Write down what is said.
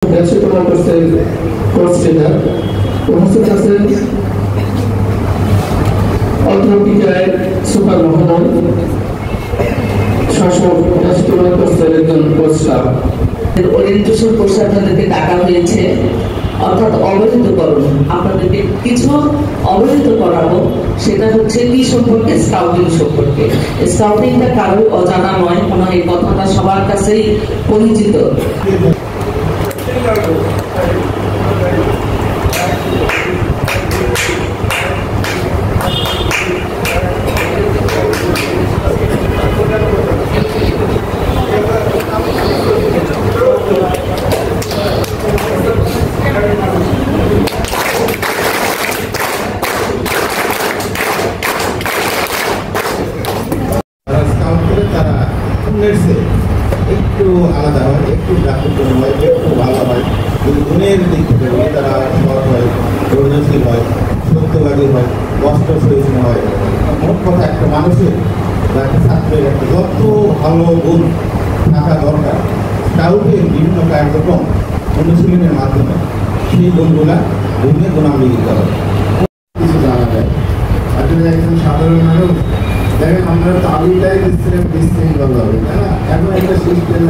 ব্যবসায়িকতা কোর্সের course trainer উপস্থিত আছেন অর্থনৈতিকায় সুপার মহোদয় শাসক ব্যবসায়িকতা কোর্সের একজন কোর্স স্টাফ ওরিয়েন্টেশন কোর্স আপনাদেরকে ডাকা হয়েছে, অর্থাৎ অবহিতকরণ। আপনাদেরকে কিছু অবহিত করাবো, সেটা হচ্ছে কি সম্পর্কে? স্কাউটিং সম্পর্কে। স্কাউটিংটা কারো অজানা নয়, মনে হয় এই কথাটা সবার কাছেই পরিচিত। একটু আলাদা হয়, একটু ডাক্তার হয়, একটু ভালো হয়, কিন্তু গুণের দিক থেকে তারা সৎ হয়, ধৈর্যশীল হয়, সত্যবাদী হয়, কষ্ট সহিষ্ণু হয়। মোট কথা একটা মানুষের বা একটা ছাত্রের একটা যত ভালো গুণ থাকা দরকার স্কাউটের বিভিন্ন কার্যক্রম অনুশীলনের মাধ্যমে সেই গুণগুলা গুণে গুণান্বিত হবে। কিছু জানা যায় আসলে একজন সাধারণ মানুষ দেখেন আমরা তালিকায় ডিসিপ্লিন ভাবে, তাই না? এখন একটা সিস্টেম